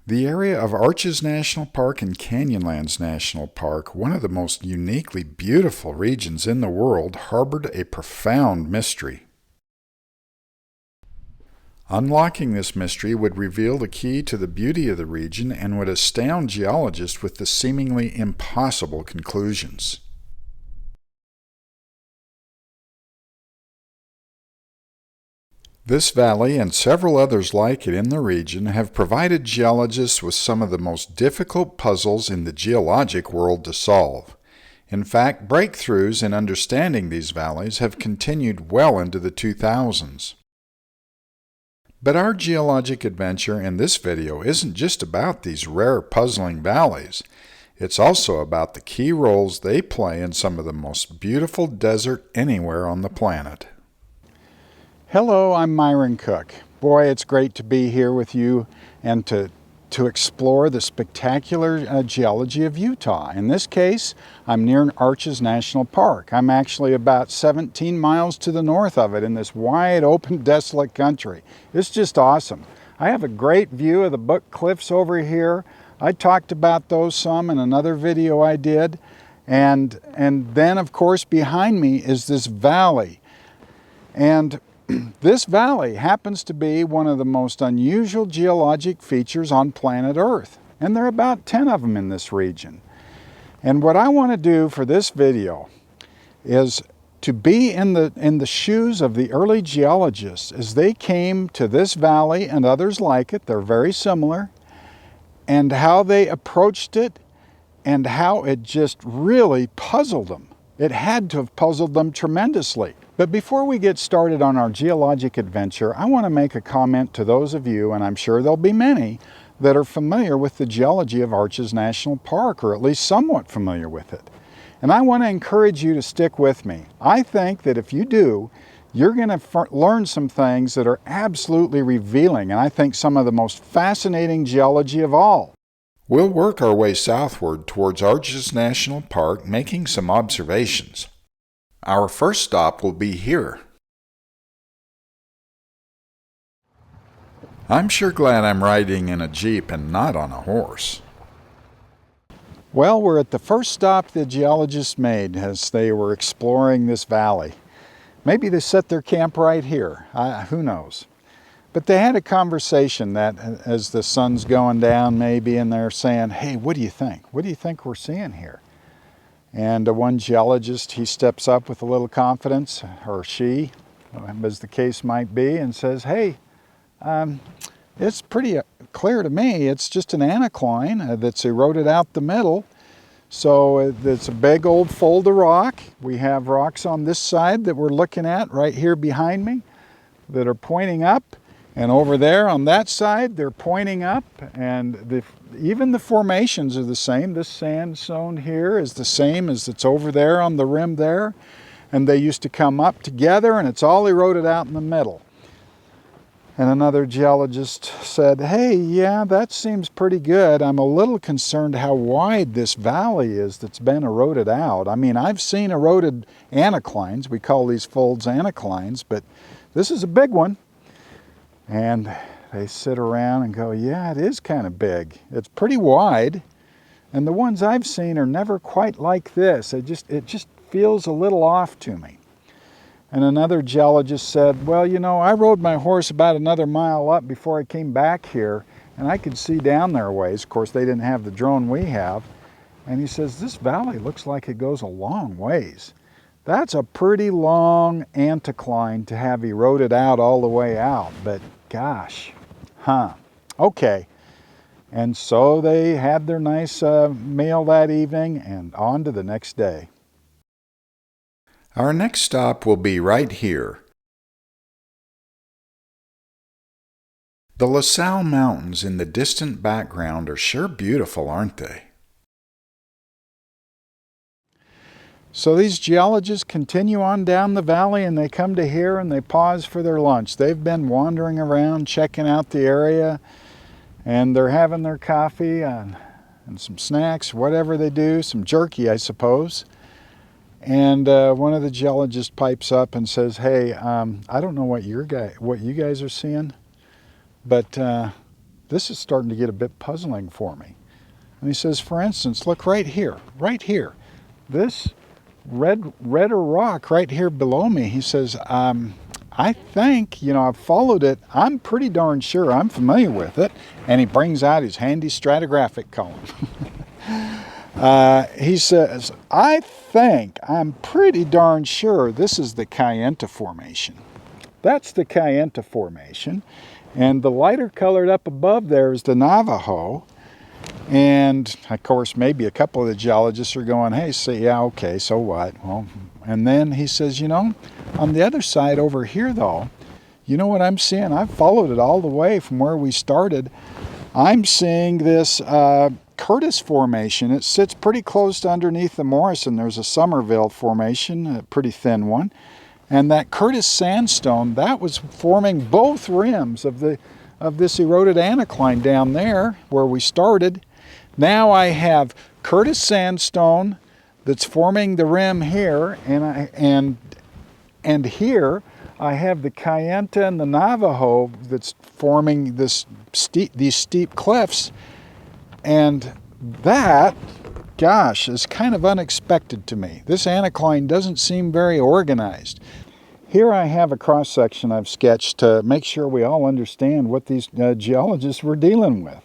The area of Arches National Park and Canyonlands National Park, one of the most uniquely beautiful regions in the world, harbored a profound mystery. Unlocking this mystery would reveal the key to the beauty of the region and would astound geologists with the seemingly impossible conclusions. This valley and several others like it in the region have provided geologists with some of the most difficult puzzles in the geologic world to solve. In fact, breakthroughs in understanding these valleys have continued well into the 2000s. But our geologic adventure in this video isn't just about these rare, puzzling valleys. It's also about the key roles they play in some of the most beautiful desert anywhere on the planet. Hello, I'm Myron Cook. Boy, it's great to be here with you and to explore the spectacular geology of Utah. In this case, I'm near Arches National Park. I'm actually about 17 miles to the north of it in this wide open desolate country. It's just awesome. I have a great view of the Book Cliffs over here. I talked about those some in another video I did. And then of course behind me is this valley. And this valley happens to be one of the most unusual geologic features on planet Earth, and there are about 10 of them in this region. And what I want to do for this video is to be in the shoes of the early geologists as they came to this valley and others like it, they're very similar, and how they approached it and how it just really puzzled them. It had to have puzzled them tremendously. But before we get started on our geologic adventure, I want to make a comment to those of you, and I'm sure there'll be many, that are familiar with the geology of Arches National Park, or at least somewhat familiar with it. And I want to encourage you to stick with me. I think that if you do, you're going to learn some things that are absolutely revealing, and I think some of the most fascinating geology of all. We'll work our way southward towards Arches National Park, making some observations. Our first stop will be here. I'm sure glad I'm riding in a Jeep and not on a horse. Well, we're at the first stop the geologists made as they were exploring this valley. Maybe they set their camp right here. Who knows? But they had a conversation that as the sun's going down maybe, and they're saying, hey, what do you think? What do you think we're seeing here? And one geologist, he steps up with a little confidence, or she, as the case might be, and says, hey, it's pretty clear to me. It's just an anticline that's eroded out the middle. So it's a big old fold of rock. We have rocks on this side that we're looking at right here behind me that are pointing up. And over there on that side, they're pointing up, and even the formations are the same. This sandstone here is the same as it's over there on the rim there. And they used to come up together, and it's all eroded out in the middle. And another geologist said, hey, yeah, that seems pretty good. I'm a little concerned how wide this valley is that's been eroded out. I mean, I've seen eroded anticlines. We call these folds anticlines, but this is a big one. And they sit around and go, yeah, it is kind of big. It's pretty wide. And the ones I've seen are never quite like this. It just feels a little off to me. And another geologist said, well, you know, I rode my horse about another mile up before I came back here, and I could see down there a ways. Of course, they didn't have the drone we have. And he says, this valley looks like it goes a long ways. That's a pretty long anticline to have eroded out all the way out, but gosh, okay. And so they had their nice meal that evening and on to the next day. Our next stop will be right here. The LaSalle Mountains in the distant background are sure beautiful, aren't they? So these geologists continue on down the valley, and they come to here and they pause for their lunch. They've been wandering around, checking out the area, and they're having their coffee and some snacks, whatever they do, some jerky, I suppose. And one of the geologists pipes up and says, hey, I don't know what you guys are seeing, but this is starting to get a bit puzzling for me. And he says, for instance, look right here, this redder rock right here below me. He says, I think, I've followed it. I'm pretty darn sure I'm familiar with it. And he brings out his handy stratigraphic column. He says, I'm pretty darn sure this is the Kayenta Formation. That's the Kayenta Formation. And the lighter colored up above there is the Navajo. And of course, maybe a couple of the geologists are going, hey, yeah, okay, so what? Well, and then he says, on the other side over here, though, you know what I'm seeing? I've followed it all the way from where we started. I'm seeing this Curtis Formation. It sits pretty close to underneath the Morrison. There's a Somerville Formation, a pretty thin one. And that Curtis sandstone, that was forming both rims of this eroded anticline down there where we started. Now I have Curtis sandstone that's forming the rim here, and here I have the Kayenta and the Navajo that's forming these steep cliffs. And that, gosh, is kind of unexpected to me. This anticline doesn't seem very organized. Here I have a cross-section I've sketched to make sure we all understand what these geologists were dealing with.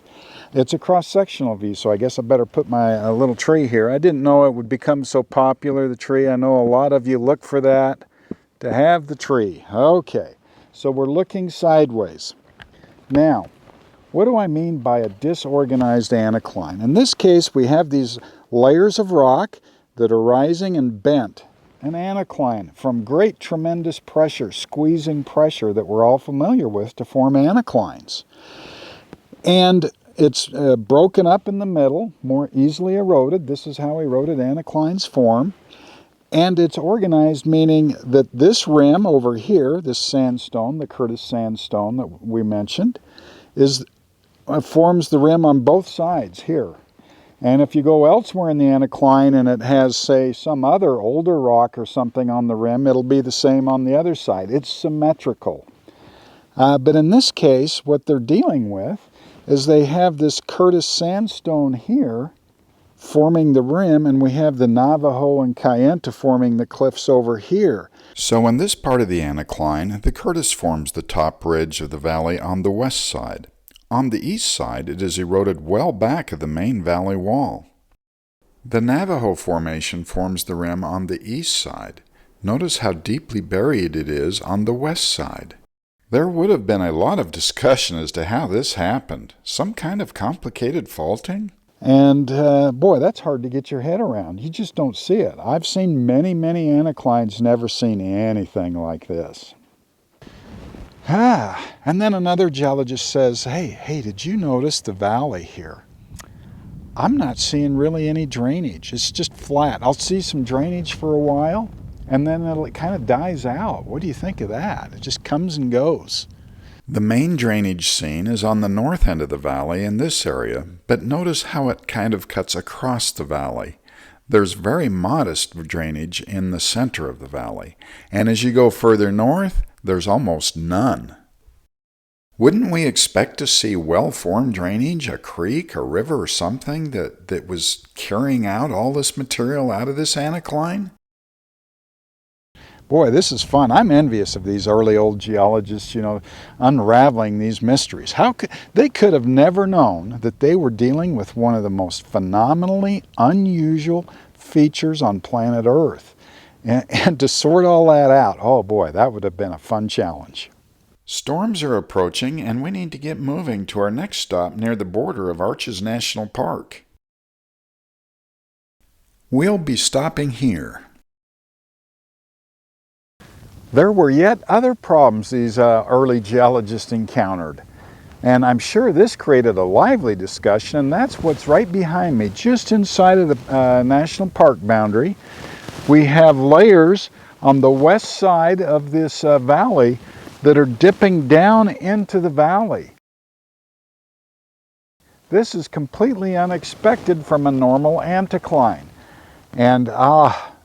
It's a cross-sectional view, so I guess I better put my little tree here. I didn't know it would become so popular, the tree. I know a lot of you look for that, to have the tree. Okay, so we're looking sideways. Now, what do I mean by a disorganized anticline? In this case, we have these layers of rock that are rising and bent. An anticline from great tremendous pressure, squeezing pressure that we're all familiar with to form anticlines. And it's broken up in the middle, more easily eroded. This is how eroded anticlines form. And it's organized, meaning that this rim over here, this sandstone, the Curtis sandstone that we mentioned, forms the rim on both sides here. And if you go elsewhere in the anticline and it has, say, some other older rock or something on the rim, it'll be the same on the other side. It's symmetrical. But in this case, what they're dealing with is they have this Curtis sandstone here forming the rim, and we have the Navajo and Kayenta forming the cliffs over here. So in this part of the anticline, the Curtis forms the top ridge of the valley on the west side. On the east side, it is eroded well back of the main valley wall. The Navajo Formation forms the rim on the east side. Notice how deeply buried it is on the west side. There would have been a lot of discussion as to how this happened. Some kind of complicated faulting? And boy, that's hard to get your head around. You just don't see it. I've seen many, many anticlines, never seen anything like this. And then another geologist says, hey, did you notice the valley here? I'm not seeing really any drainage. It's just flat. I'll see some drainage for a while, and then it kind of dies out. What do you think of that? It just comes and goes. The main drainage seen is on the north end of the valley in this area, but notice how it kind of cuts across the valley. There's very modest drainage in the center of the valley, and as you go further north, there's almost none. Wouldn't we expect to see well-formed drainage, a creek, a river, or something that was carrying out all this material out of this anticline? Boy, this is fun. I'm envious of these early old geologists, unraveling these mysteries. They could have never known that they were dealing with one of the most phenomenally unusual features on planet Earth. And to sort all that out, oh boy, that would have been a fun challenge. Storms are approaching, and we need to get moving to our next stop near the border of Arches National Park. We'll be stopping here. There were yet other problems these early geologists encountered. And I'm sure this created a lively discussion, and that's what's right behind me, just inside of the national park boundary. We have layers on the west side of this valley that are dipping down into the valley. This is completely unexpected from a normal anticline. And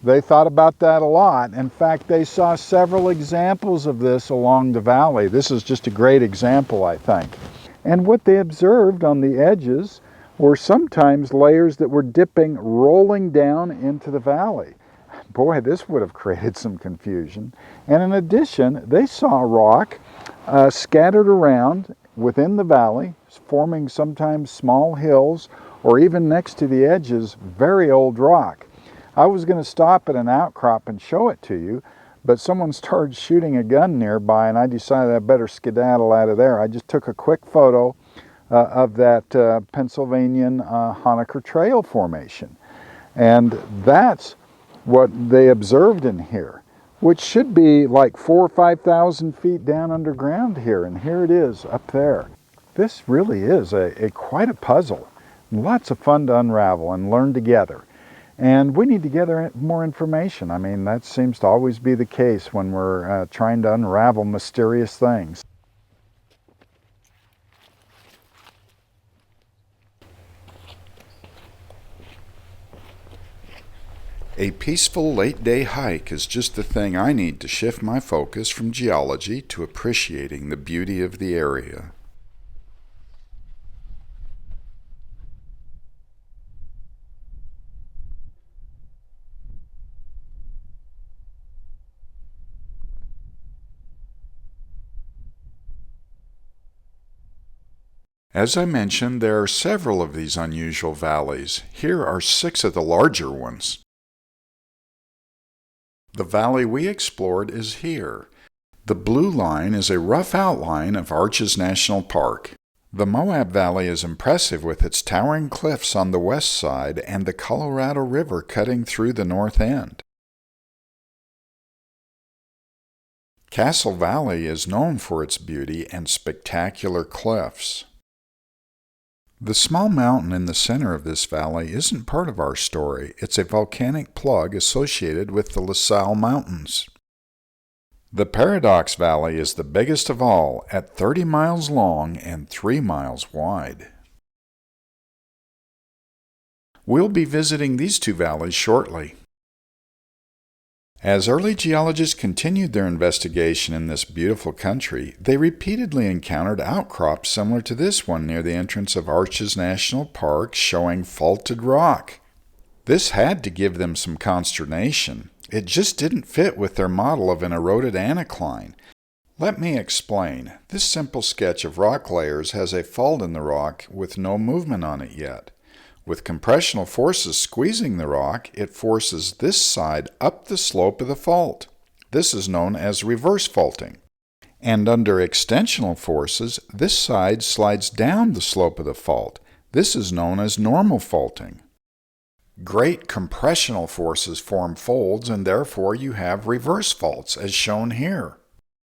they thought about that a lot. In fact, they saw several examples of this along the valley. This is just a great example, I think. And what they observed on the edges were sometimes layers that were dipping, rolling down into the valley. Boy, this would have created some confusion. And in addition, they saw rock scattered around within the valley, forming sometimes small hills, or even next to the edges, very old rock. I was going to stop at an outcrop and show it to you, but someone started shooting a gun nearby, and I decided I better skedaddle out of there. I just took a quick photo of that Pennsylvanian Honaker Trail formation. And that's what they observed in here, which should be like 4,000 or 5,000 feet down underground here, and here it is up there. This really is quite a puzzle. Lots of fun to unravel and learn together. And we need to gather more information. I mean, that seems to always be the case when we're trying to unravel mysterious things. A peaceful late-day hike is just the thing I need to shift my focus from geology to appreciating the beauty of the area. As I mentioned, there are several of these unusual valleys. Here are 6 of the larger ones. The valley we explored is here. The blue line is a rough outline of Arches National Park. The Moab Valley is impressive with its towering cliffs on the west side and the Colorado River cutting through the north end. Castle Valley is known for its beauty and spectacular cliffs. The small mountain in the center of this valley isn't part of our story. It's a volcanic plug associated with the La Salle Mountains. The Paradox Valley is the biggest of all, at 30 miles long and 3 miles wide. We'll be visiting these 2 valleys shortly. As early geologists continued their investigation in this beautiful country, they repeatedly encountered outcrops similar to this one near the entrance of Arches National Park showing faulted rock. This had to give them some consternation. It just didn't fit with their model of an eroded anticline. Let me explain. This simple sketch of rock layers has a fault in the rock with no movement on it yet. With compressional forces squeezing the rock, it forces this side up the slope of the fault. This is known as reverse faulting. And under extensional forces, this side slides down the slope of the fault. This is known as normal faulting. Great compressional forces form folds, and therefore you have reverse faults, as shown here.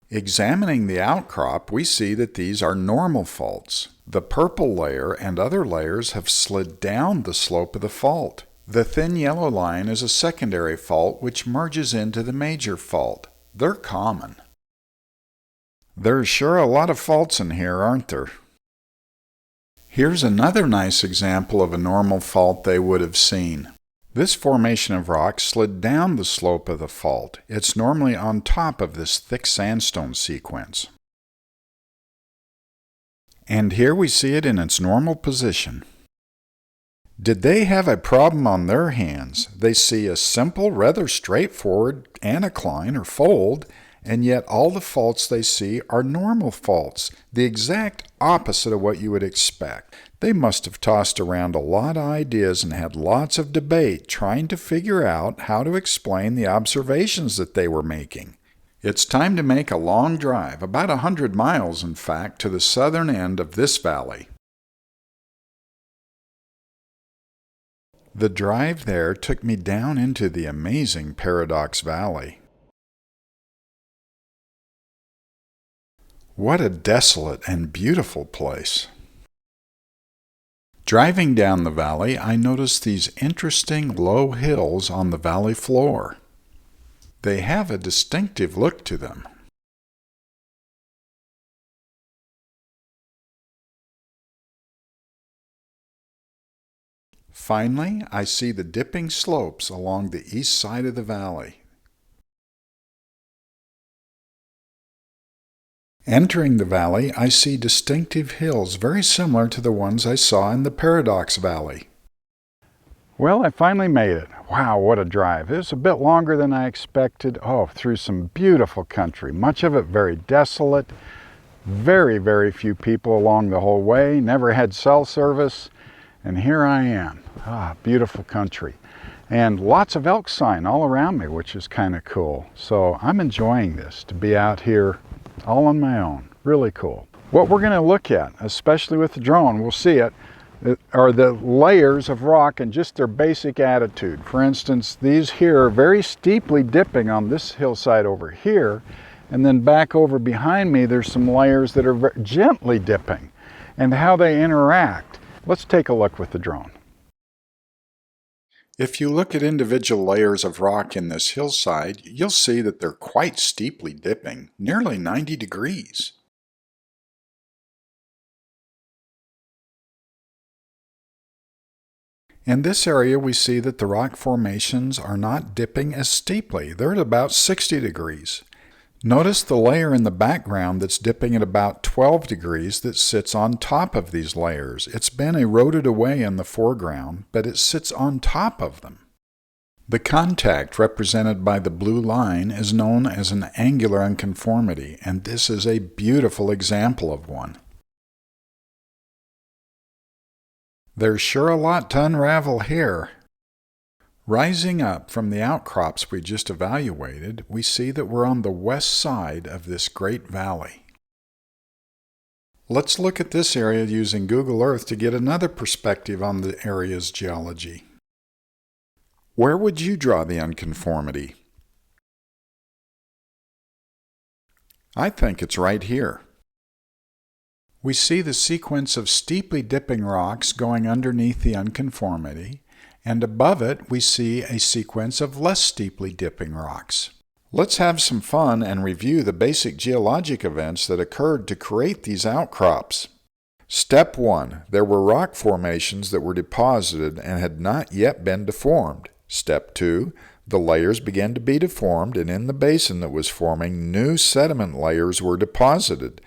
Examining the outcrop, we see that these are normal faults. The purple layer and other layers have slid down the slope of the fault. The thin yellow line is a secondary fault which merges into the major fault. They're common. There's sure a lot of faults in here, aren't there? Here's another nice example of a normal fault they would have seen. This formation of rock slid down the slope of the fault. It's normally on top of this thick sandstone sequence. And here we see it in its normal position. Did they have a problem on their hands? They see a simple, rather straightforward anticline or fold, and yet all the faults they see are normal faults, the exact opposite of what you would expect. They must have tossed around a lot of ideas and had lots of debate trying to figure out how to explain the observations that they were making. It's time to make a long drive, about 100 miles in fact, to the southern end of this valley. The drive there took me down into the amazing Paradox Valley. What a desolate and beautiful place. Driving down the valley, I noticed these interesting low hills on the valley floor. They have a distinctive look to them. Finally, I see the dipping slopes along the east side of the valley. Entering the valley, I see distinctive hills very similar to the ones I saw in the Paradox Valley. Well, I finally made it. Wow, what a drive. It was a bit longer than I expected. Oh, through some beautiful country, much of it very desolate. Very, very few people along the whole way, never had cell service, and here I am. Ah, beautiful country. And lots of elk sign all around me, which is kind of cool. So I'm enjoying this, to be out here all on my own. Really cool. What we're going to look at, especially with the drone, we'll see it, are the layers of rock and just their basic attitude. For instance, these here are very steeply dipping on this hillside over here, and then back over behind me there's some layers that are gently dipping, and how they interact. Let's take a look with the drone. If you look at individual layers of rock in this hillside, you'll see that they're quite steeply dipping, nearly 90 degrees. In this area, we see that the rock formations are not dipping as steeply. They're at about 60 degrees. Notice the layer in the background that's dipping at about 12 degrees that sits on top of these layers. It's been eroded away in the foreground, but it sits on top of them. The contact represented by the blue line is known as an angular unconformity, and this is a beautiful example of one. There's sure a lot to unravel here. Rising up from the outcrops we just evaluated, we see that we're on the west side of this great valley. Let's look at this area using Google Earth to get another perspective on the area's geology. Where would you draw the unconformity? I think it's right here. We see the sequence of steeply dipping rocks going underneath the unconformity, and above it we see a sequence of less steeply dipping rocks. Let's have some fun and review the basic geologic events that occurred to create these outcrops. Step 1. There were rock formations that were deposited and had not yet been deformed. Step 2. The layers began to be deformed, and in the basin that was forming, new sediment layers were deposited.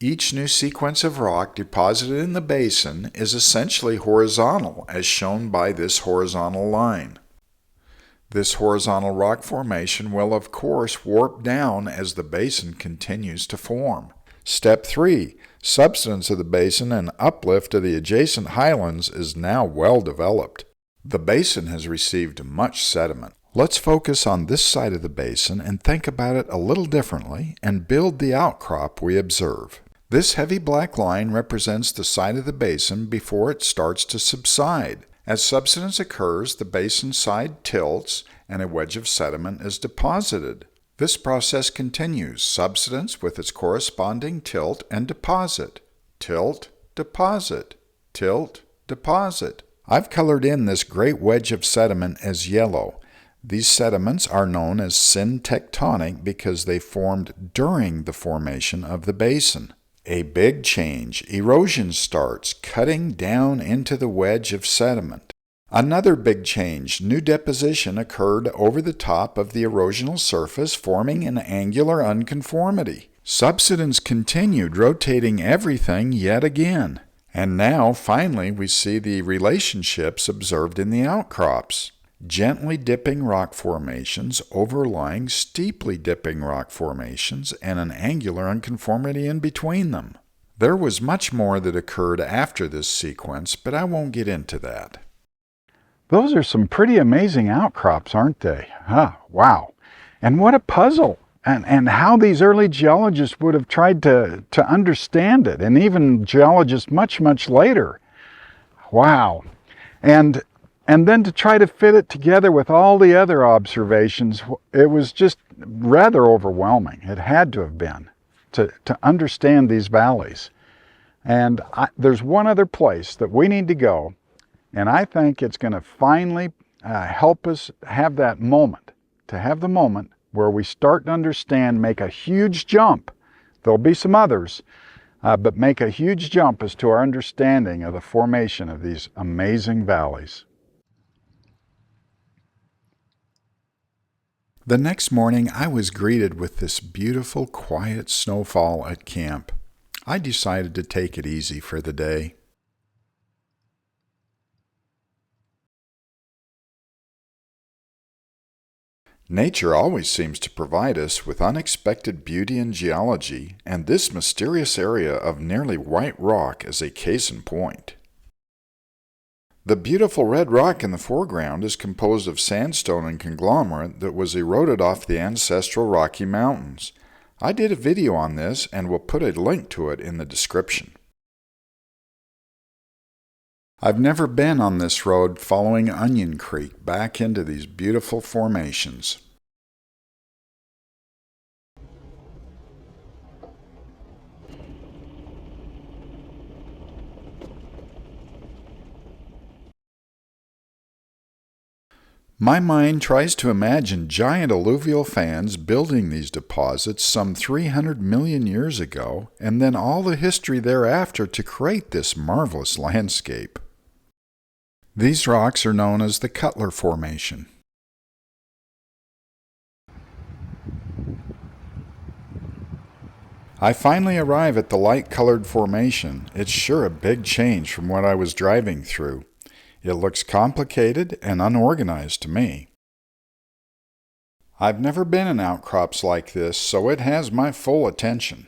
Each new sequence of rock deposited in the basin is essentially horizontal, as shown by this horizontal line. This horizontal rock formation will, of course, warp down as the basin continues to form. Step 3. Subsidence of the basin and uplift of the adjacent highlands is now well developed. The basin has received much sediment. Let's focus on this side of the basin and think about it a little differently and build the outcrop we observe. This heavy black line represents the side of the basin before it starts to subside. As subsidence occurs, the basin side tilts and a wedge of sediment is deposited. This process continues, subsidence with its corresponding tilt and deposit. Tilt, deposit, tilt, deposit. I've colored in this great wedge of sediment as yellow. These sediments are known as syntectonic because they formed during the formation of the basin. A big change, erosion starts, cutting down into the wedge of sediment. Another big change, new deposition occurred over the top of the erosional surface, forming an angular unconformity. Subsidence continued, rotating everything yet again. And now, finally, we see the relationships observed in the outcrops. Gently dipping rock formations overlying steeply dipping rock formations and an angular unconformity in between them. There was much more that occurred after this sequence, but I won't get into that. Those are some pretty amazing outcrops, aren't they? Wow. And what a puzzle. And how these early geologists would have tried to understand it, and even geologists much, much later. Wow. And then to try to fit it together with all the other observations, it was just rather overwhelming. It had to have been, to understand these valleys. And there's one other place that we need to go, and I think it's going to finally help us have that moment, to have the moment where we start to understand, make a huge jump. There'll be some others, but make a huge jump as to our understanding of the formation of these amazing valleys. The next morning, I was greeted with this beautiful, quiet snowfall at camp. I decided to take it easy for the day. Nature always seems to provide us with unexpected beauty in geology, and this mysterious area of nearly white rock is a case in point. The beautiful red rock in the foreground is composed of sandstone and conglomerate that was eroded off the ancestral Rocky Mountains. I did a video on this and will put a link to it in the description. I've never been on this road following Onion Creek back into these beautiful formations. My mind tries to imagine giant alluvial fans building these deposits some 300 million years ago, and then all the history thereafter to create this marvelous landscape. These rocks are known as the Cutler Formation. I finally arrive at the light-colored formation. It's sure a big change from what I was driving through. It looks complicated and unorganized to me. I've never been in outcrops like this, so it has my full attention.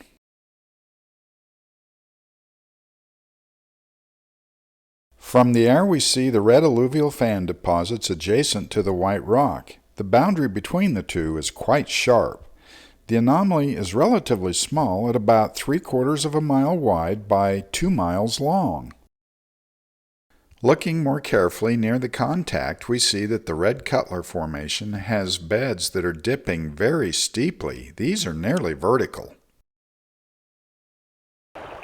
From the air we see the red alluvial fan deposits adjacent to the white rock. The boundary between the two is quite sharp. The anomaly is relatively small at about 3/4 of a mile wide by 2 miles long. Looking more carefully near the contact, we see that the red Cutler Formation has beds that are dipping very steeply. These are nearly vertical.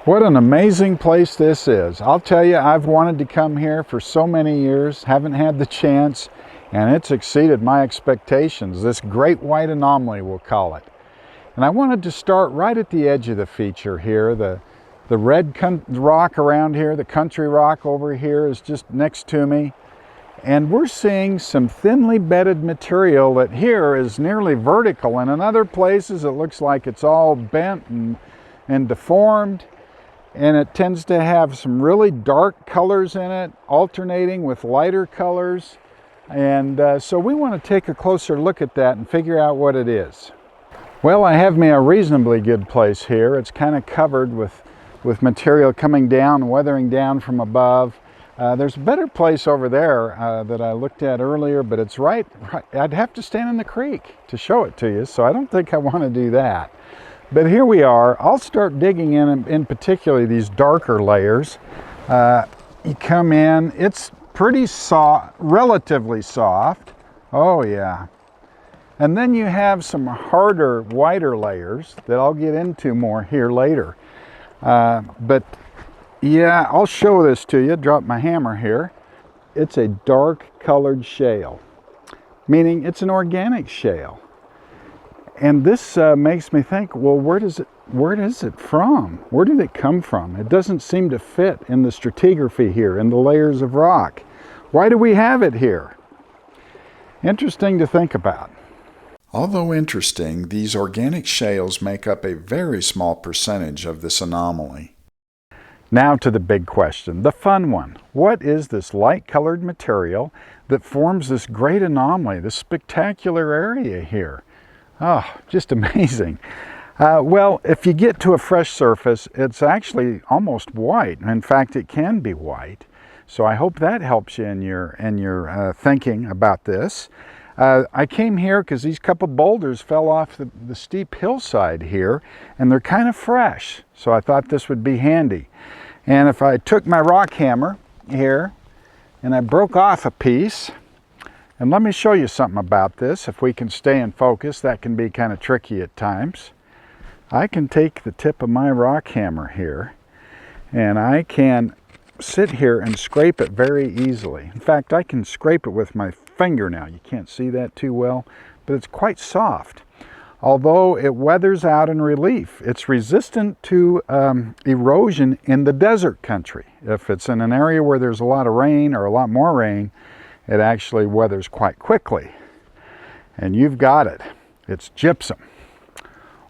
What an amazing place this is. I'll tell you, I've wanted to come here for so many years, haven't had the chance, and it's exceeded my expectations. This great white anomaly, we'll call it. And I wanted to start right at the edge of the feature here. The red rock around here, the country rock over here is just next to me. And we're seeing some thinly bedded material that here is nearly vertical, and in other places it looks like it's all bent and deformed. And it tends to have some really dark colors in it, alternating with lighter colors. And so we want to take a closer look at that and figure out what it is. Well, I have me a reasonably good place here. It's kind of covered with material coming down, weathering down from above. There's a better place over there that I looked at earlier, but it's right. I'd have to stand in the creek to show it to you, so I don't think I want to do that. But here we are. I'll start digging in particularly these darker layers. You come in, it's pretty soft, relatively soft. Oh yeah. And then you have some harder, whiter layers that I'll get into more here later. But yeah, I'll show this to you. Drop my hammer here. It's a dark colored shale, meaning it's an organic shale. And this makes me think, well, where is it from? Where did it come from? It doesn't seem to fit in the stratigraphy here, in the layers of rock. Why do we have it here? Interesting to think about. Although interesting, these organic shales make up a very small percentage of this anomaly. Now to the big question, the fun one. What is this light-colored material that forms this great anomaly, this spectacular area here? Oh, just amazing. Well, if you get to a fresh surface, it's actually almost white. In fact, it can be white. So I hope that helps you in your thinking about this. I came here because these couple boulders fell off the steep hillside here, and they're kind of fresh. So I thought this would be handy. And if I took my rock hammer here and I broke off a piece, and let me show you something about this. If we can stay in focus, that can be kind of tricky at times. I can take the tip of my rock hammer here, and I can sit here and scrape it very easily. In fact, I can scrape it with my finger now. You can't see that too well, but it's quite soft. Although it weathers out in relief, it's resistant to erosion in the desert country. If it's in an area where there's a lot of rain or a lot more rain, it actually weathers quite quickly. And you've got it. It's gypsum.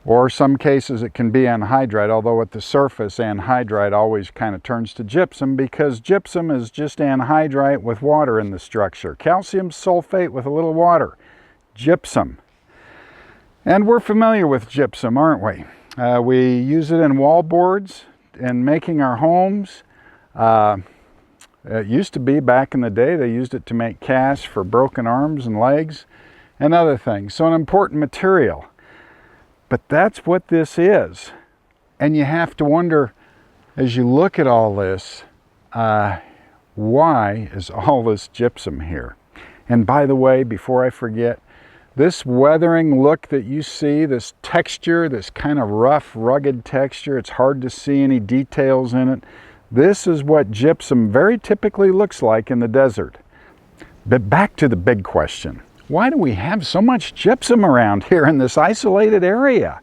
Or some cases it can be anhydrite, although at the surface anhydrite always kind of turns to gypsum because gypsum is just anhydrite with water in the structure. Calcium sulfate with a little water. Gypsum. And we're familiar with gypsum, aren't we? We use it in wall boards and making our homes. It used to be back in the day, they used it to make casts for broken arms and legs and other things. So an important material. But that's what this is. And you have to wonder, as you look at all this, why is all this gypsum here? And by the way, before I forget, this weathering look that you see, this texture, this kind of rough, rugged texture, it's hard to see any details in it. This is what gypsum very typically looks like in the desert. But back to the big question. Why do we have so much gypsum around here in this isolated area?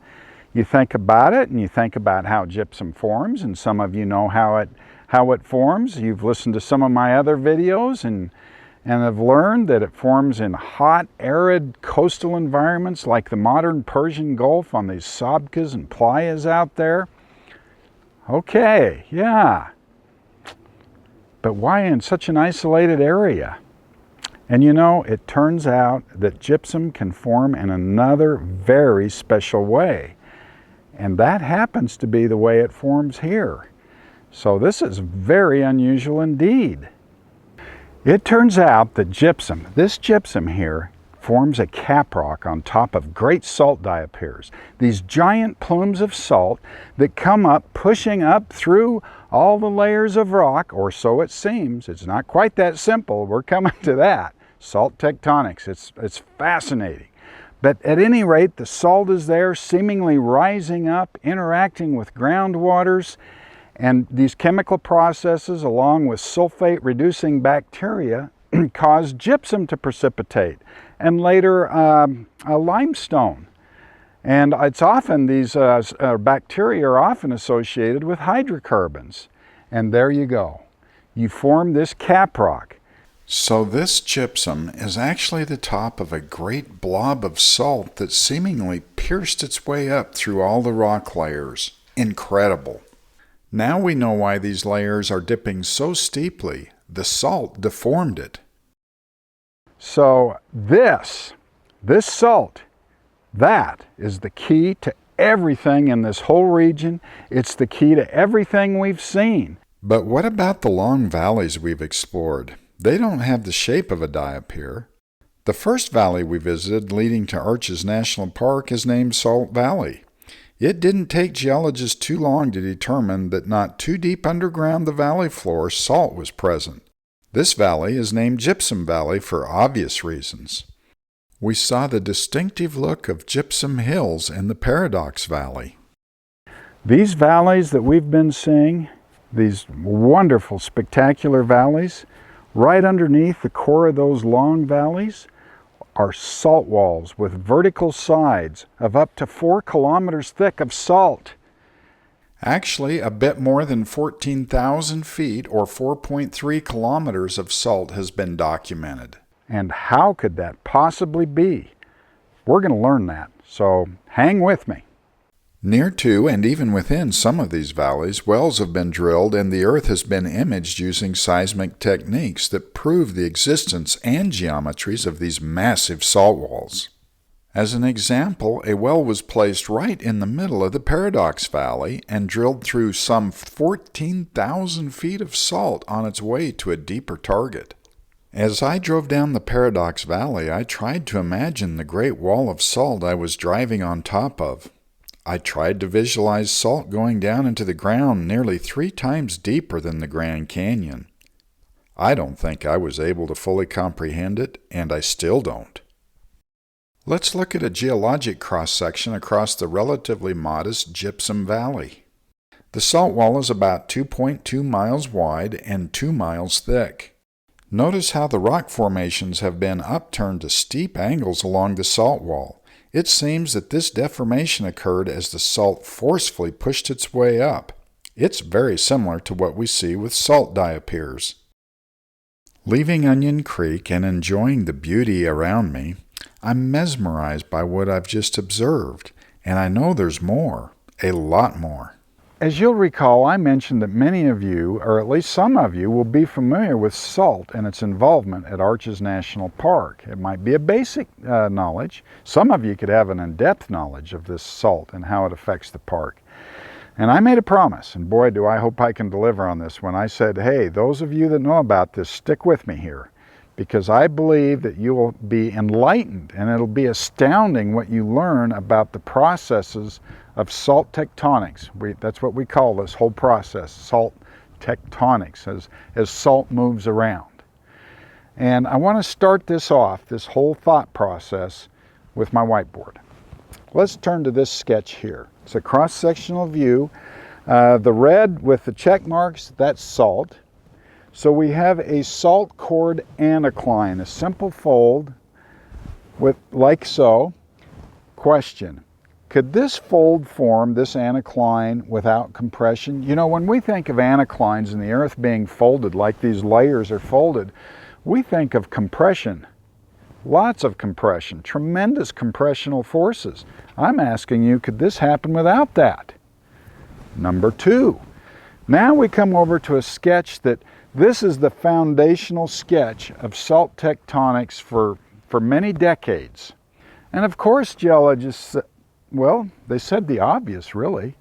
You think about it and you think about how gypsum forms, and some of you know how it forms. You've listened to some of my other videos and have learned that it forms in hot, arid coastal environments like the modern Persian Gulf on these sabkhas and playas out there. Okay, yeah. But why in such an isolated area? And you know, it turns out that gypsum can form in another very special way. And that happens to be the way it forms here. So this is very unusual indeed. It turns out that gypsum, this gypsum here, forms a caprock on top of great salt diapirs. These giant plumes of salt that come up, pushing up through all the layers of rock, or so it seems. It's not quite that simple. We're coming to that. Salt tectonics. It's fascinating. But at any rate, the salt is there, seemingly rising up, interacting with groundwaters, and these chemical processes, along with sulfate-reducing bacteria, cause gypsum to precipitate, and later a limestone. And it's often, these bacteria are often associated with hydrocarbons. And there you go. You form this caprock. So this gypsum is actually the top of a great blob of salt that seemingly pierced its way up through all the rock layers. Incredible. Now we know why these layers are dipping so steeply. The salt deformed it. So this salt, that is the key to everything in this whole region. It's the key to everything we've seen. But what about the long valleys we've explored? They don't have the shape of a diapir. The first valley we visited, leading to Arches National Park, is named Salt Valley. It didn't take geologists too long to determine that not too deep underground the valley floor, salt was present. This valley is named Gypsum Valley for obvious reasons. We saw the distinctive look of gypsum hills in the Paradox Valley. These valleys that we've been seeing, these wonderful, spectacular valleys, right underneath the core of those long valleys are salt walls with vertical sides of up to 4 kilometers thick of salt. Actually, a bit more than 14,000 feet or 4.3 kilometers of salt has been documented. And how could that possibly be? We're going to learn that, so hang with me. Near to and even within some of these valleys, wells have been drilled and the earth has been imaged using seismic techniques that prove the existence and geometries of these massive salt walls. As an example, a well was placed right in the middle of the Paradox Valley and drilled through some 14,000 feet of salt on its way to a deeper target. As I drove down the Paradox Valley, I tried to imagine the great wall of salt I was driving on top of. I tried to visualize salt going down into the ground nearly 3 times deeper than the Grand Canyon. I don't think I was able to fully comprehend it, and I still don't. Let's look at a geologic cross-section across the relatively modest Gypsum Valley. The salt wall is about 2.2 miles wide and 2 miles thick. Notice how the rock formations have been upturned to steep angles along the salt wall. It seems that this deformation occurred as the salt forcefully pushed its way up. It's very similar to what we see with salt diapirs. Leaving Onion Creek and enjoying the beauty around me, I'm mesmerized by what I've just observed, and I know there's more, a lot more. As you'll recall, I mentioned that many of you, or at least some of you, will be familiar with salt and its involvement at Arches National Park. It might be a basic knowledge. Some of you could have an in-depth knowledge of this salt and how it affects the park. And I made a promise, and boy, do I hope I can deliver on this, when I said, hey, those of you that know about this, stick with me here, because I believe that you will be enlightened, and it'll be astounding what you learn about the processes of salt tectonics. That's what we call this whole process, salt tectonics, as salt moves around. And I want to start this off, this whole thought process, with my whiteboard. Let's turn to this sketch here. It's a cross-sectional view. The red with the check marks, that's salt. So we have a salt cord anticline, a simple fold with like so. Question: could this fold form, this anticline, without compression? You know, when we think of anticlines and the earth being folded like these layers are folded, we think of compression. Lots of compression, tremendous compressional forces. I'm asking you, could this happen without that? Number two. Now we come over to a sketch that this is the foundational sketch of salt tectonics for many decades. And of course, geologists, well, they said the obvious, really.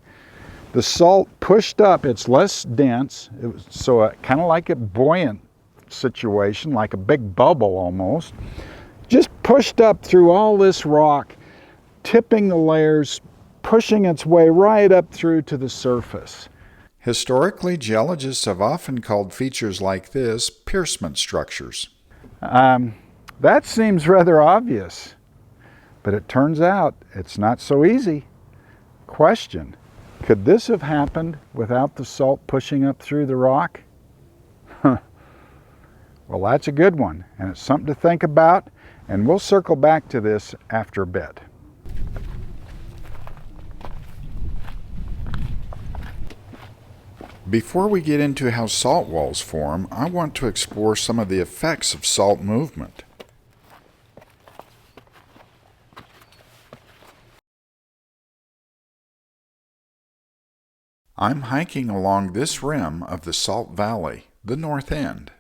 The salt pushed up, it's less dense, so kind of like a buoyant situation, like a big bubble almost, just pushed up through all this rock, tipping the layers, pushing its way right up through to the surface. Historically, geologists have often called features like this piercement structures. That seems rather obvious, but it turns out it's not so easy. Question: could this have happened without the salt pushing up through the rock? Well, that's a good one, and it's something to think about, and we'll circle back to this after a bit. Before we get into how salt walls form, I want to explore some of the effects of salt movement. I'm hiking along this rim of the Salt Valley, the north end.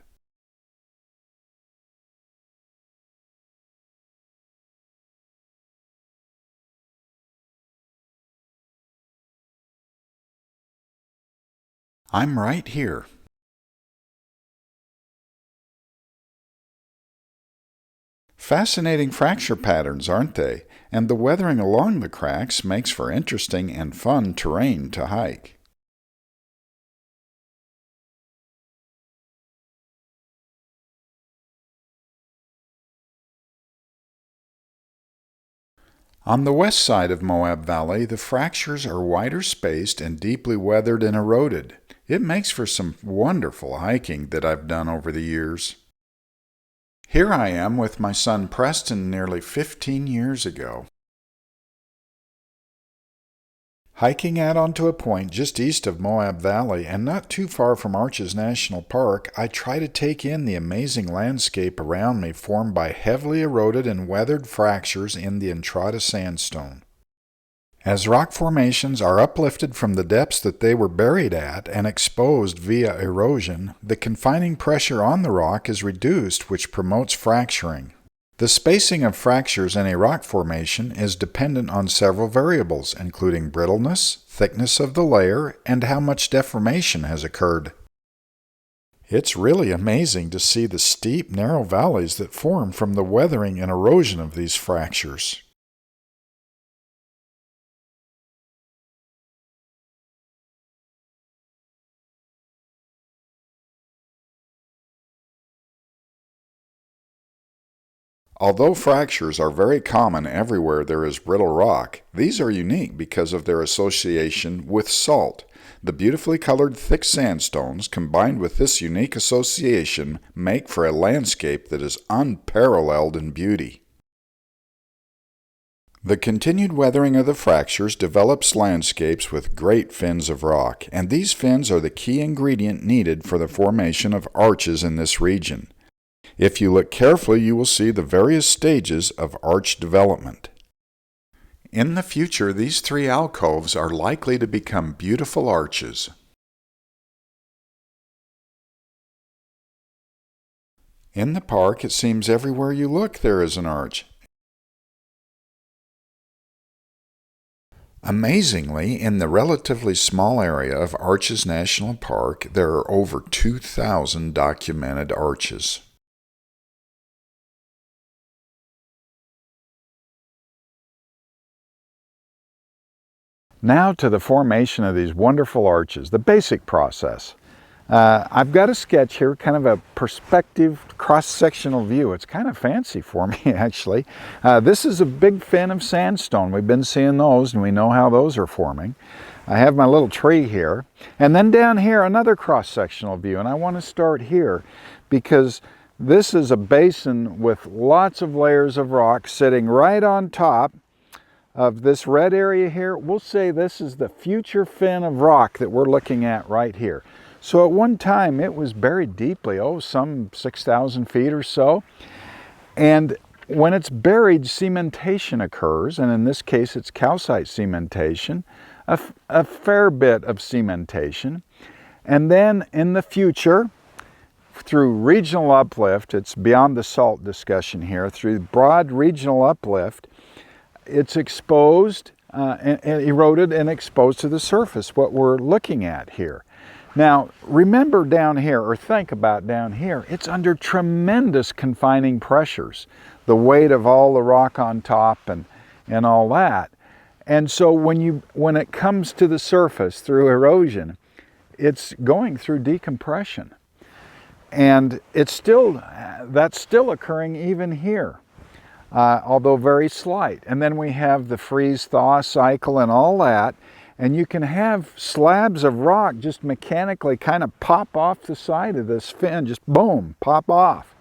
I'm right here. Fascinating fracture patterns, aren't they? And the weathering along the cracks makes for interesting and fun terrain to hike. On the west side of Moab Valley, the fractures are wider spaced and deeply weathered and eroded. It makes for some wonderful hiking that I've done over the years. Here I am with my son Preston nearly 15 years ago. Hiking out onto a point just east of Moab Valley and not too far from Arches National Park, I try to take in the amazing landscape around me formed by heavily eroded and weathered fractures in the Entrada sandstone. As rock formations are uplifted from the depths that they were buried at and exposed via erosion, the confining pressure on the rock is reduced, which promotes fracturing. The spacing of fractures in a rock formation is dependent on several variables, including brittleness, thickness of the layer, and how much deformation has occurred. It's really amazing to see the steep, narrow valleys that form from the weathering and erosion of these fractures. Although fractures are very common everywhere there is brittle rock, these are unique because of their association with salt. The beautifully colored thick sandstones combined with this unique association make for a landscape that is unparalleled in beauty. The continued weathering of the fractures develops landscapes with great fins of rock, and these fins are the key ingredient needed for the formation of arches in this region. If you look carefully, you will see the various stages of arch development. In the future, these three alcoves are likely to become beautiful arches. In the park, it seems everywhere you look there is an arch. Amazingly, in the relatively small area of Arches National Park, there are over 2,000 documented arches. Now to the formation of these wonderful arches, the basic process. I've got a sketch here, kind of a perspective cross-sectional view. It's kind of fancy for me, actually. This is a big fin of sandstone. We've been seeing those, and we know how those are forming. I have my little tree here. And then down here, another cross-sectional view. And I want to start here because this is a basin with lots of layers of rock sitting right on top of this red area here. We'll say this is the future fin of rock that we're looking at right here. So at one time it was buried deeply, some 6,000 feet or so. And when it's buried, cementation occurs, and in this case it's calcite cementation, a fair bit of cementation. And then in the future, through regional uplift, it's beyond the salt discussion here, through broad regional uplift, it's exposed, and eroded and exposed to the surface, what we're looking at here. Now, remember down here, or think about down here, it's under tremendous confining pressures, the weight of all the rock on top and all that. And so when it comes to the surface through erosion, it's going through decompression. And that's still occurring even here. Although very slight. And then we have the freeze-thaw cycle and all that, and you can have slabs of rock just mechanically kind of pop off the side of this fin, just boom, pop off.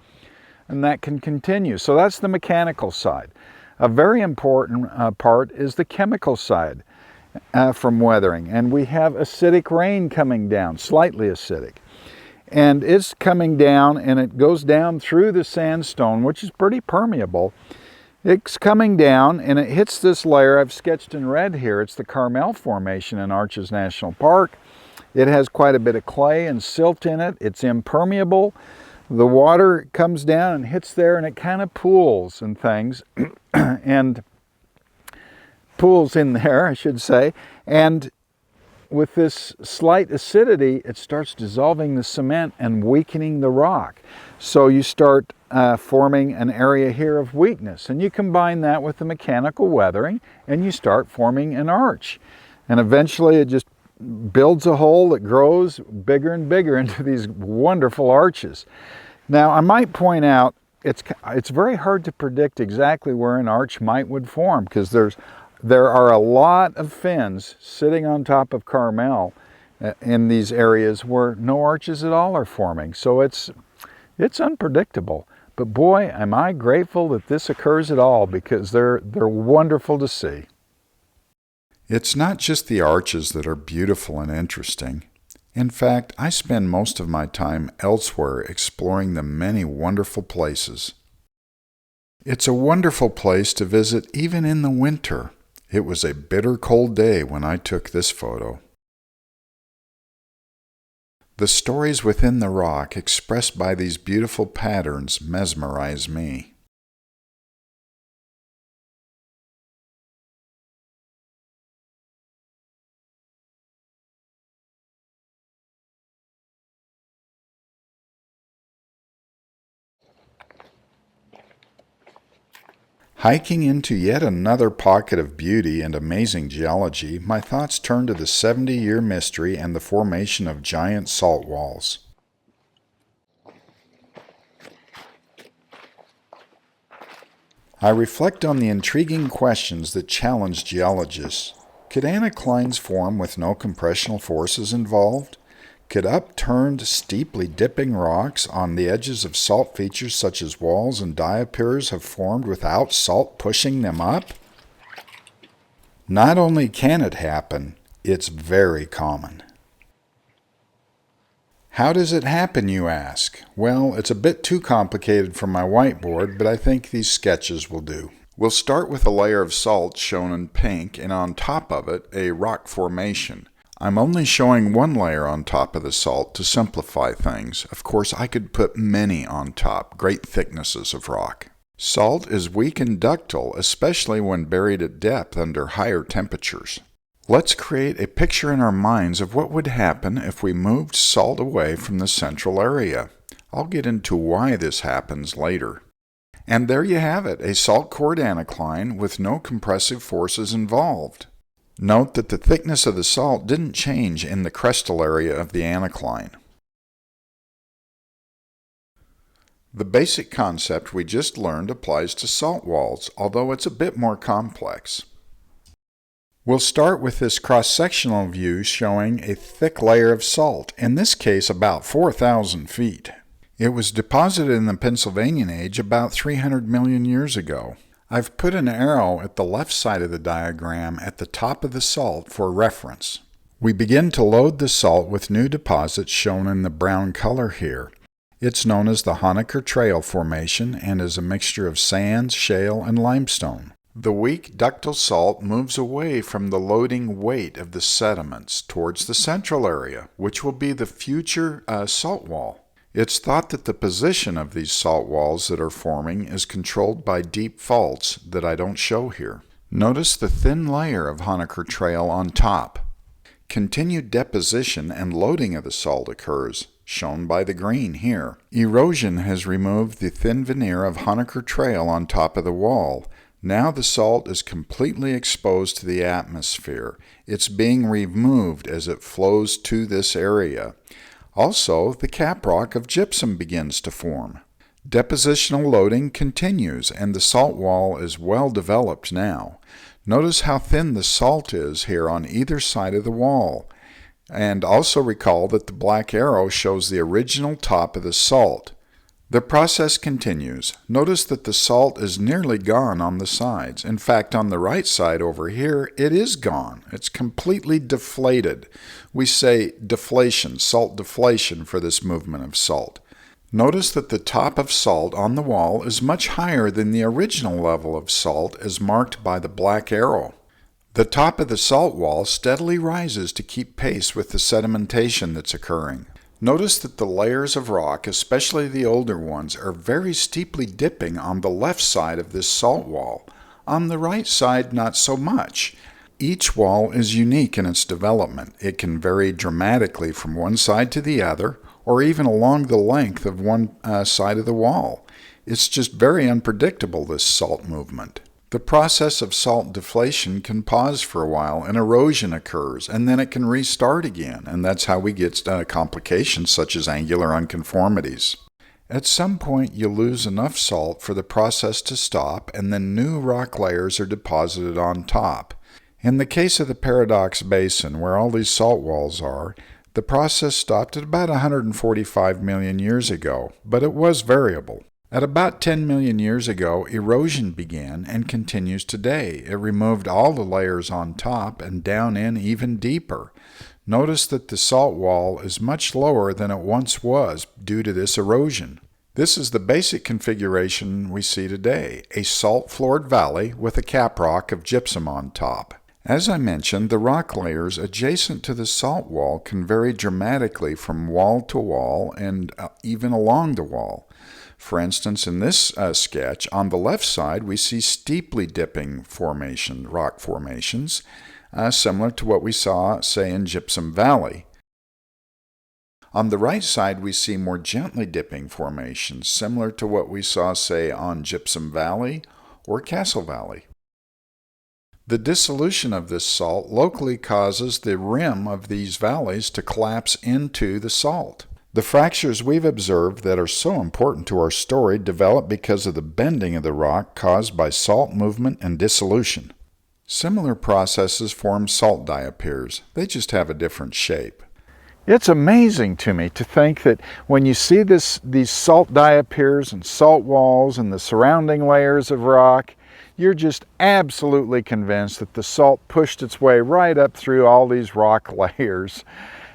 And that can continue. So that's the mechanical side. A very important part is the chemical side from weathering. And we have acidic rain coming down, slightly acidic. And it's coming down, and it goes down through the sandstone, which is pretty permeable. It's coming down and it hits this layer I've sketched in red here. It's the Carmel Formation in Arches National Park. It has quite a bit of clay and silt in it. It's impermeable. The water comes down and hits there, and it kind of pools and things, and pools in there, I should say. And with this slight acidity, it starts dissolving the cement and weakening the rock. So you start forming an area here of weakness, and you combine that with the mechanical weathering, and you start forming an arch. And eventually it just builds a hole that grows bigger and bigger into these wonderful arches. Now, I might point out, it's very hard to predict exactly where an arch would form, because there are a lot of fins sitting on top of Carmel in these areas where no arches at all are forming. So it's unpredictable. But boy, am I grateful that this occurs at all, because they're wonderful to see. It's not just the arches that are beautiful and interesting. In fact, I spend most of my time elsewhere exploring the many wonderful places. It's a wonderful place to visit even in the winter. It was a bitter cold day when I took this photo. The stories within the rock expressed by these beautiful patterns mesmerize me. Hiking into yet another pocket of beauty and amazing geology, my thoughts turn to the 70-year mystery and the formation of giant salt walls. I reflect on the intriguing questions that challenge geologists. Could anticlines form with no compressional forces involved? Could upturned, steeply dipping rocks on the edges of salt features such as walls and diapirs have formed without salt pushing them up? Not only can it happen, it's very common. How does it happen, you ask? Well, it's a bit too complicated for my whiteboard, but I think these sketches will do. We'll start with a layer of salt shown in pink, and on top of it, a rock formation. I'm only showing one layer on top of the salt to simplify things. Of course, I could put many on top, great thicknesses of rock. Salt is weak and ductile, especially when buried at depth under higher temperatures. Let's create a picture in our minds of what would happen if we moved salt away from the central area. I'll get into why this happens later. And there you have it, a salt-cored anticline with no compressive forces involved. Note that the thickness of the salt didn't change in the crestal area of the anticline. The basic concept we just learned applies to salt walls, although it's a bit more complex. We'll start with this cross-sectional view showing a thick layer of salt, in this case about 4,000 feet. It was deposited in the Pennsylvanian Age about 300 million years ago. I've put an arrow at the left side of the diagram at the top of the salt for reference. We begin to load the salt with new deposits shown in the brown color here. It's known as the Honaker Trail Formation and is a mixture of sands, shale, and limestone. The weak ductile salt moves away from the loading weight of the sediments towards the central area, which will be the future salt wall. It's thought that the position of these salt walls that are forming is controlled by deep faults that I don't show here. Notice the thin layer of Honaker Trail on top. Continued deposition and loading of the salt occurs, shown by the green here. Erosion has removed the thin veneer of Honaker Trail on top of the wall. Now the salt is completely exposed to the atmosphere. It's being removed as it flows to this area. Also, the caprock of gypsum begins to form. Depositional loading continues, and the salt wall is well developed now. Notice how thin the salt is here on either side of the wall. And also recall that the black arrow shows the original top of the salt. The process continues. Notice that the salt is nearly gone on the sides. In fact, on the right side over here, it is gone. It's completely deflated. We say deflation, salt deflation for this movement of salt. Notice that the top of salt on the wall is much higher than the original level of salt as marked by the black arrow. The top of the salt wall steadily rises to keep pace with the sedimentation that's occurring. Notice that the layers of rock, especially the older ones, are very steeply dipping on the left side of this salt wall. On the right side, not so much. Each wall is unique in its development. It can vary dramatically from one side to the other, or even along the length of one side of the wall. It's just very unpredictable, this salt movement. The process of salt deflation can pause for a while and erosion occurs, and then it can restart again, and that's how we get complications such as angular unconformities. At some point you lose enough salt for the process to stop, and then new rock layers are deposited on top. In the case of the Paradox Basin, where all these salt walls are, the process stopped at about 145 million years ago, but it was variable. At about 10 million years ago, erosion began and continues today. It removed all the layers on top and down in even deeper. Notice that the salt wall is much lower than it once was due to this erosion. This is the basic configuration we see today, a salt-floored valley with a caprock of gypsum on top. As I mentioned, the rock layers adjacent to the salt wall can vary dramatically from wall to wall and even along the wall. For instance, in this sketch, on the left side we see steeply dipping rock formations, similar to what we saw, say, in Gypsum Valley. On the right side we see more gently dipping formations, similar to what we saw, say, on Gypsum Valley or Castle Valley. The dissolution of this salt locally causes the rim of these valleys to collapse into the salt. The fractures we've observed that are so important to our story develop because of the bending of the rock caused by salt movement and dissolution. Similar processes form salt diapirs. They just have a different shape. It's amazing to me to think that when you see these salt diapirs and salt walls and the surrounding layers of rock, you're just absolutely convinced that the salt pushed its way right up through all these rock layers.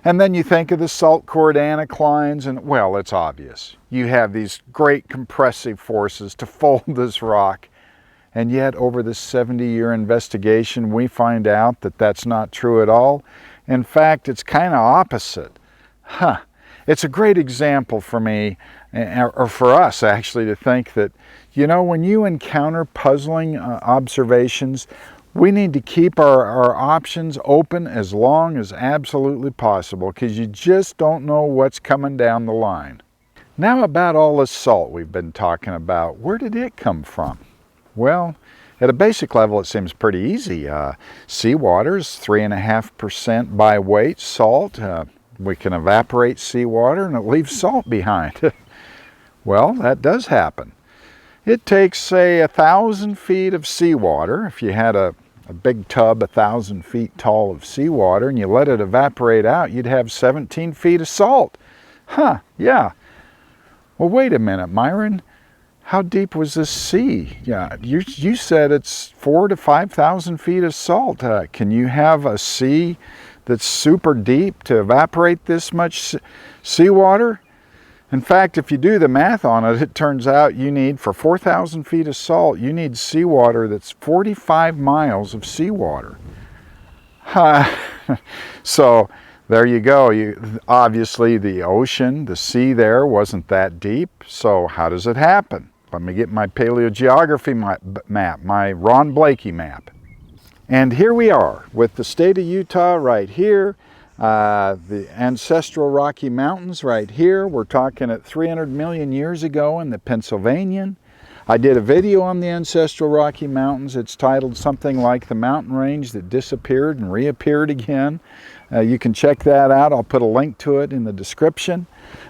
And then you think of the salt core anticlines, and well, it's obvious. You have these great compressive forces to fold this rock. And yet, over this 70-year investigation, we find out that that's not true at all. In fact, it's kind of opposite. It's a great example for me, or for us actually, to think that, you know, when you encounter puzzling observations, we need to keep our options open as long as absolutely possible, because you just don't know what's coming down the line. Now about all this salt we've been talking about, where did it come from? Well, at a basic level, it seems pretty easy. Seawater is 3.5% by weight salt. We can evaporate seawater and it leaves salt behind. Well, that does happen. It takes, say, 1,000 feet of seawater. If you had a big tub 1,000 feet tall of seawater and you let it evaporate out, you'd have 17 feet of salt. Yeah. Well, wait a minute, Myron. How deep was this sea? Yeah, you said it's 4,000 to 5,000 feet of salt. Can you have a sea that's super deep to evaporate this much seawater? In fact, if you do the math on it, it turns out you need, for 4,000 feet of salt, you need seawater that's 45 miles of seawater. So there you go. Obviously the ocean, the sea there wasn't that deep. So how does it happen? Let me get my paleogeography map, my Ron Blakey map. And here we are with the state of Utah right here, the ancestral Rocky Mountains right here. We're talking at 300 million years ago in the Pennsylvanian. I did a video on the ancestral Rocky Mountains. It's titled something like The Mountain Range That Disappeared and Reappeared Again. You can check that out. I'll put a link to it in the description.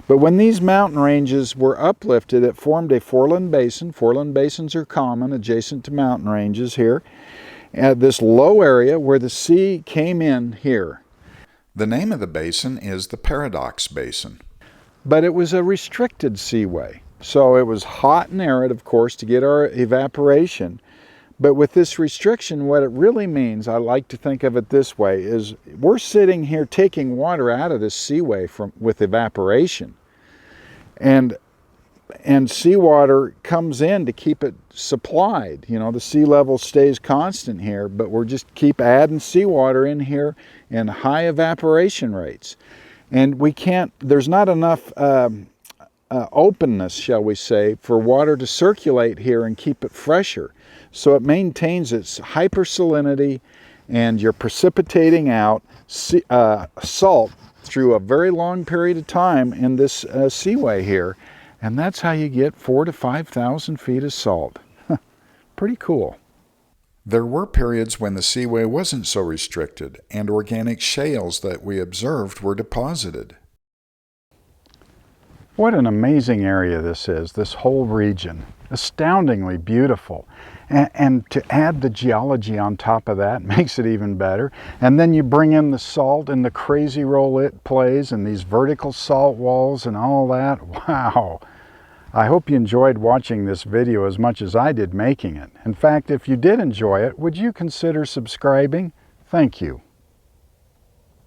But when these mountain ranges were uplifted, it formed a foreland basin. Foreland basins are common adjacent to mountain ranges here. At this low area where the sea came in here. The name of the basin is the Paradox Basin. But it was a restricted seaway. So it was hot and arid, of course, to get our evaporation. But with this restriction, what it really means, I like to think of it this way, is we're sitting here taking water out of this seaway with evaporation. And seawater comes in to keep it supplied. You know, the sea level stays constant here, but we're just keep adding seawater in here in high evaporation rates. And we can't, there's not enough openness, shall we say, for water to circulate here and keep it fresher. So it maintains its hypersalinity, and you're precipitating out salt through a very long period of time in this seaway here. And that's how you get 4,000 to 5,000 feet of salt. Pretty cool. There were periods when the seaway wasn't so restricted, and organic shales that we observed were deposited. What an amazing area this is, this whole region. Astoundingly beautiful. And to add the geology on top of that makes it even better. And then you bring in the salt and the crazy role it plays and these vertical salt walls and all that. Wow. I hope you enjoyed watching this video as much as I did making it. In fact, if you did enjoy it, would you consider subscribing? Thank you.